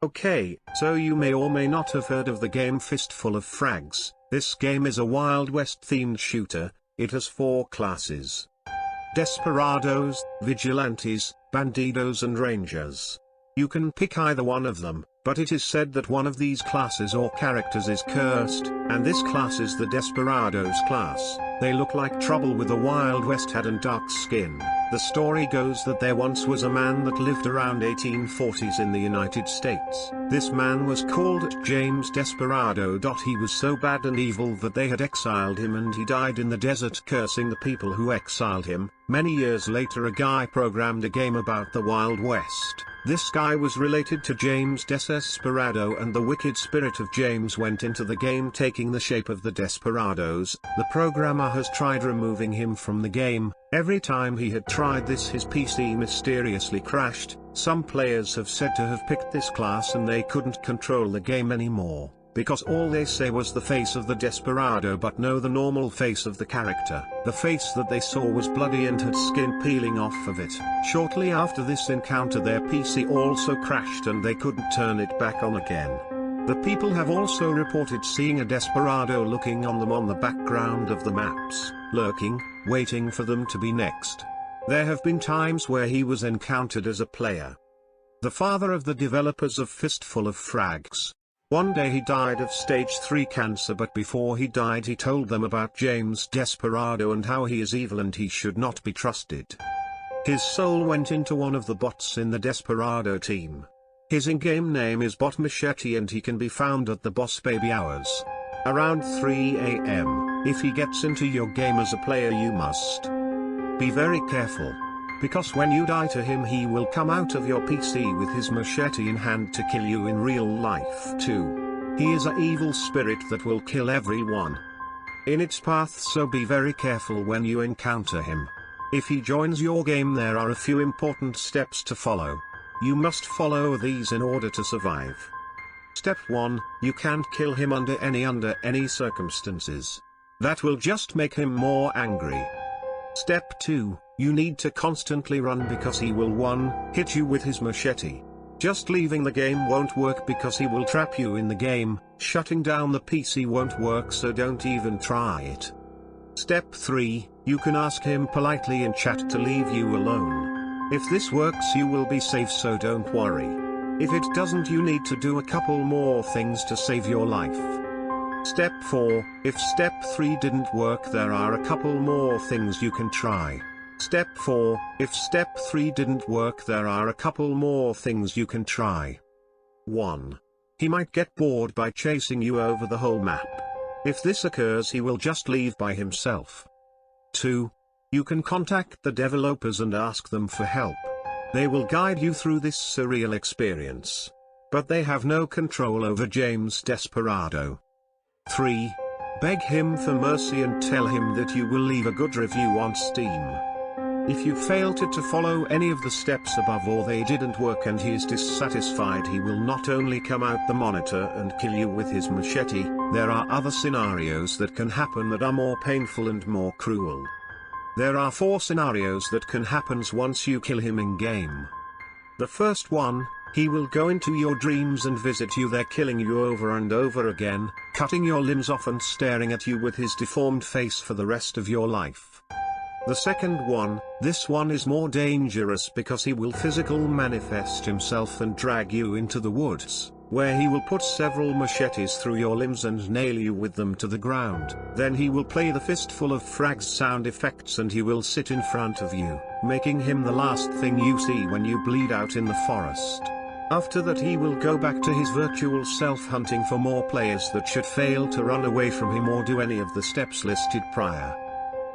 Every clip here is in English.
Okay, so you may or may not have heard of the game Fistful of Frags. This game is a Wild West themed shooter. It has 4 classes: Desperados, Vigilantes, Bandidos and Rangers. You can pick either one of them, but it is said that one of these classes or characters is cursed, and this class is the Desperados class. They look like trouble with a Wild West hat and dark skin. The story goes that there once was a man that lived around 1840s in the United States. This man was called James Desperado. He was so bad and evil that they had exiled him and he died in the desert cursing the people who exiled him. Many years later a guy programmed a game about the Wild West. This guy was related to James Desperado, and the wicked spirit of James went into the game taking the shape of the Desperados. The programmer has tried removing him from the game. Every time he had tried this, his PC mysteriously crashed. Some players have said to have picked this class and they couldn't control the game anymore, because all they say was the face of the Desperado but no the normal face of the character. The face that they saw was bloody and had skin peeling off of it. Shortly after this encounter their PC also crashed and they couldn't turn it back on again. The people have also reported seeing a Desperado looking on them on the background of the maps, lurking, waiting for them to be next. There have been times where he was encountered as a player. The father of the developers of Fistful of Frags. One day he died of stage 3 cancer, but before he died he told them about James Desperado and how he is evil and he should not be trusted. His soul went into one of the bots in the Desperado team. His in-game name is Bot Machete and he can be found at the boss baby hours, around 3 AM. If he gets into your game as a player you must be very careful, because when you die to him he will come out of your PC with his machete in hand to kill you in real life too. He is an evil spirit that will kill everyone in its path, so be very careful when you encounter him. If he joins your game there are a few important steps to follow. You must follow these in order to survive. Step 1, you can't kill him under any circumstances. That will just make him more angry. Step 2, you need to constantly run because he will 1. Hit you with his machete. Just leaving the game won't work because he will trap you in the game. Shutting down the PC won't work, so don't even try it. Step 3, you can ask him politely in chat to leave you alone. If this works you will be safe, so don't worry. If it doesn't you need to do a couple more things to save your life. Step 4, if step 3 didn't work there are a couple more things you can try. Step 4, if step 3 didn't work there are a couple more things you can try. 1. He might get bored by chasing you over the whole map. If this occurs he will just leave by himself. 2. You can contact the developers and ask them for help. They will guide you through this surreal experience. But they have no control over James Desperado. 3. Beg him for mercy and tell him that you will leave a good review on Steam. If you fail to follow any of the steps above or they didn't work and he is dissatisfied, he will not only come out the monitor and kill you with his machete, there are other scenarios that can happen that are more painful and more cruel. There are 4 scenarios that can happen once you kill him in game. The first one, he will go into your dreams and visit you there, killing you over and over again, cutting your limbs off and staring at you with his deformed face for the rest of your life. The second one, this one is more dangerous because he will physically manifest himself and drag you into the woods, where he will put several machetes through your limbs and nail you with them to the ground. Then he will play the Fistful of Frags sound effects and he will sit in front of you, making him the last thing you see when you bleed out in the forest. After that he will go back to his virtual self hunting for more players that should fail to run away from him or do any of the steps listed prior.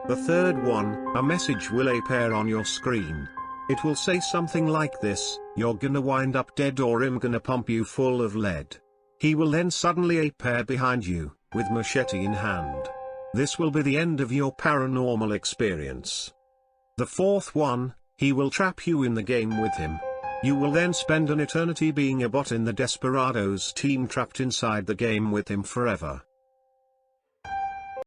The third one, a message will appear on your screen. It will say something like this: you're gonna wind up dead or I'm gonna pump you full of lead. He will then suddenly appear behind you, with machete in hand. This will be the end of your paranormal experience. The fourth one, he will trap you in the game with him. You will then spend an eternity being a bot in the Desperados team, trapped inside the game with him forever.